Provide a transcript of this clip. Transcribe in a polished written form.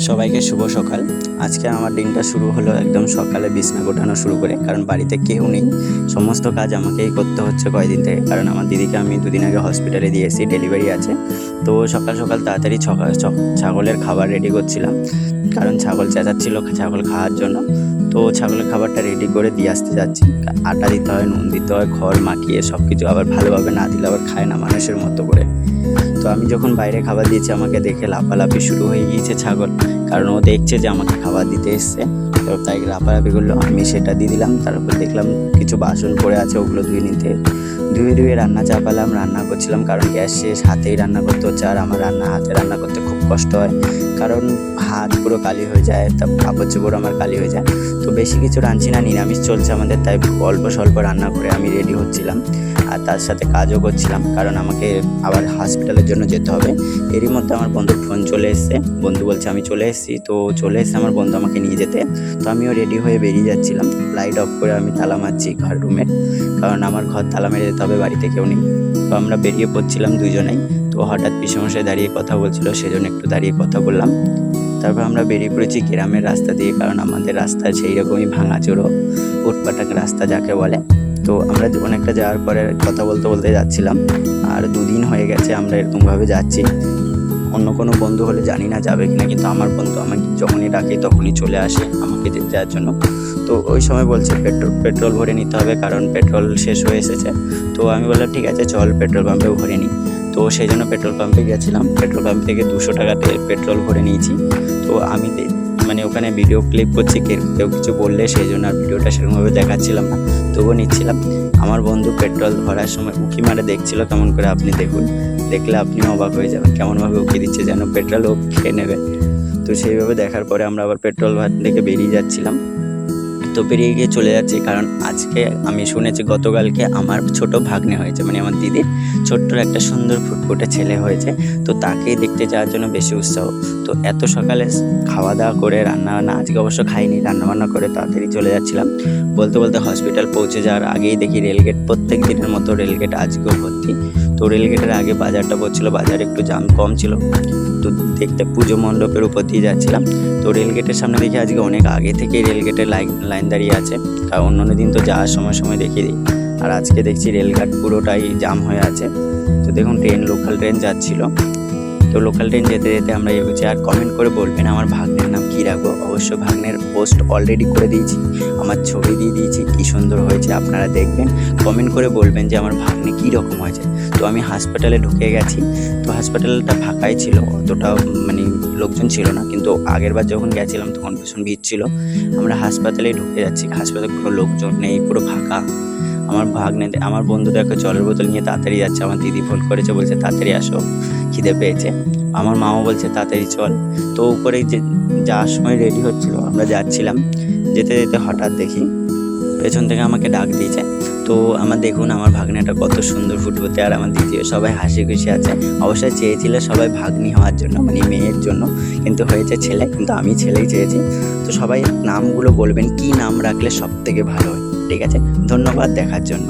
সবাইকে শুভ সকাল। আজকে আমার দিনটা শুরু হলো একদম সকালে বিছনা গোটানো শুরু করে, কারণ বাড়িতে কেউ নেই, সমস্ত কাজ আমাকেই করতে হচ্ছে কয়েকদিন থেকে। কারণ আমার দিদিকে আমি দুদিন আগে হসপিটালে দিয়ে এসেছি, ডেলিভারি আছে। তো সকাল সকাল তাড়াতাড়ি ছাগলের খাবার রেডি করছিলাম, কারণ ছাগল চেঁচাচ্ছিল ছাগল খাওয়ার জন্য। তো ছাগলের খাবারটা রেডি করে দিয়ে আসতে যাচ্ছি। আটা দিতে হয়, নুন দিতে হয়, খড় মাখিয়ে সব কিছু, আবার ভালোভাবে না দিলে আবার খায় না মানুষের মতো করে। তো আমি যখন বাইরে খাবার দিয়েছি, আমাকে দেখে লাফালাফি শুরু হয়ে গিয়েছে ছাগল, কারণ ও দেখছে যে আমাকে খাবার দিতে এসছে। তো তাই লাফালাফি করলো, আমি সেটা দিয়ে দিলাম। তারপর দেখলাম কিছু বাসন পড়ে আছে, ওগুলো ধুয়ে রান্না চাপালাম। রান্না করছিলাম, কারণ গ্যাস শেষ, হাতেই রান্না করতে হচ্ছে। আর আমার হাতে রান্না করতে খুব কষ্ট হয়, কারণ হাত পুরো কালি হয়ে যায়, তা কাপড় চোপড় আমার কালি হয়ে যায়। তো বেশি কিছু রাঁধছি না, নিরামিষ চলছে আমাদের, তাই অল্প স্বল্প রান্না করে আমি রেডি হচ্ছিলাম। আর তার সাথে কাজও করছিলাম, কারণ আমাকে আবার হসপিটালের জন্য যেতে হবে। এরই মধ্যে আমার বন্ধুর ফোন চলে এসছে, বন্ধু বলছে আমি চলে এসেছি। তো চলে এসছে আমার বন্ধু আমাকে নিয়ে যেতে। তো আমিও রেডি হয়ে বেরিয়ে যাচ্ছিলাম। লাইট অফ করে আমি তালা মারছি ঘর রুমে, কারণ আমার ঘর তালা মেরে যেতে হবে, বাড়িতে কেউ নেই। তো আমরা বেরিয়ে পড়ছিলাম দুজনেই। তো হঠাৎ পিসমশাই দাঁড়িয়ে কথা বলছিল, সেজন্য একটু দাঁড়িয়ে কথা বললাম। তারপর আমরা বেরিয়ে পড়েছি গ্রামের রাস্তা দিয়ে, কারণ আমাদের রাস্তা সেই রকমই ভাঙাচোরো, উটপাটাক রাস্তা যাকে বলে। তো আমরা অনেকটা যাওয়ার পরে কথা বলতে বলতে যাচ্ছিলাম। আর দুদিন হয়ে গেছে আমরা এরকমভাবে যাচ্ছি। অন্য কোনো বন্ধু হলে জানি না যাবে কিনা, কিন্তু আমার বন্ধু আমাকে যখনই ডাকে তখনই চলে আসে আমাকে যাওয়ার জন্য। তো ওই সময় বলছে পেট্রোল ভরে নিতে হবে, কারণ পেট্রোল শেষ হয়ে এসেছে। তো আমি বললাম ঠিক আছে চল পেট্রোল পাম্পেও ভরে নিই। তো সেই জন্য পেট্রোল পাম্পে গেছিলাম। পেট্রোল পাম্প থেকে 200 টাকা পেট্রোল ভরে নিয়েছি। তো আমি ওখানে ভিডিও ক্লিপ করছি, কেউ কিছু বললে সেই জন্য আর ভিডিওটা সেরকমভাবে দেখাচ্ছিলাম না, তবুও নিচ্ছিলাম। আমার বন্ধু পেট্রোল ভরার সময় উঁকি মারে দেখছিল কেমন করে, আপনি দেখুন, দেখলে আপনিও অবাক হয়ে যাবেন কেমনভাবে উঁকি দিচ্ছে, যেন পেট্রোল ও খেয়ে নেবে। তো সেইভাবে দেখার পরে আমরা আবার পেট্রোল ভাত থেকে বেরিয়ে যাচ্ছিলাম। তো বেরিয়ে গিয়ে চলে যাচ্ছি, কারণ আজকে আমি শুনেছি গতকালকে আমার ছোট ভাগ্নে হয়েছে, মানে আমার দিদির ছোট্ট একটা সুন্দর ফুটফুটে ছেলে হয়েছে। তো তাকেই দেখতে যাওয়ার জন্য বেশি উৎসাহ। তো এত সকালে খাওয়া দাওয়া করে রান্নাবান্না, আজকে অবশ্য খাইনি, রান্নাবান্না করে তাড়াতাড়ি চলে যাচ্ছিলাম। বলতে বলতে হসপিটাল পৌঁছে যাওয়ার আগেই দেখি রেলগেট, প্রত্যেক দিনের মতো রেলগেট আজকেও ভর্তি। তো রেলগেটের আগে বাজারটা পড়ছিল, বাজারে একটু জাম কম ছিল। তো দেখতে পুজো মণ্ডপের উপর দিয়ে যাচ্ছিলাম। তো রেলগেটের সামনে দেখি আজকে অনেক আগে থেকে রেলগেটের লাইন দাঁড়িয়ে আছে, কারণ অন্য দিন তো যাওয়ার সময় দেখি দিই, আর আজকে দেখছি রেলঘাট পুরোটাই জাম হয়ে আছে। তো দেখুন লোকাল ট্রেন যাচ্ছিল। তো লোকাল ট্রেন যেতে যেতে আমরা এগোচ্ছি। আর কমেন্ট করে বলবেন আমার ভাগ্নের নাম কী রাখবো। অবশ্য ভাগ্নের পোস্ট অলরেডি করে দিয়েছি, আমার ছবি দিয়ে দিয়েছি, কী সুন্দর হয়েছে আপনারা দেখবেন। কমেন্ট করে বলবেন যে আমার ভাগ্নে কী রকম হয়েছে। তো আমি হাসপাতালে ঢুকে গেছি। তো হাসপাতালটা ফাঁকাই ছিল, অতটা লোকজন ছিল না, কিন্তু আগেরবার যখন গেছিলাম তখন ভীষণ ভিড় ছিল। আমরা হাসপাতালে ঢুকে যাচ্ছি, হাসপাতালে কোনো লোকজন নেই, পুরো ফাঁকা। আমার বন্ধু দেখো জলের বোতল নিয়ে তাড়াতাড়ি যাচ্ছে। আমার দিদি ফোন করেছে, বলছে তাড়াতাড়ি আসো, খিদে পেয়েছে। আমার মাও বলছে তাড়াতাড়ি চল। তো উপরে যাওয়ার সময় রেডি হচ্ছিল, আমরা যাচ্ছিলাম। যেতে যেতে হঠাৎ দেখি পেছন থেকে আমাকে ডাক দিয়েছে। তো দেখুন আমার ভাগ্নেটা কত সুন্দর ফুটফুটে, আর আমার দ্বিতীয় সবাই হাসি খুশি আছে। অবশ্যই চেয়েছিল সবাই ভাগ্নি হওয়ার জন্য, মানে মেয়ের জন্য, কিন্তু হয়েছে ছেলে, কিন্তু আমি ছেলেই চেয়েছি। তো সবাই নামগুলো বলবেন, কি নাম রাখলে সব থেকে ভালো হয়। ঠিক আছে, ধন্যবাদ দেখার জন্য।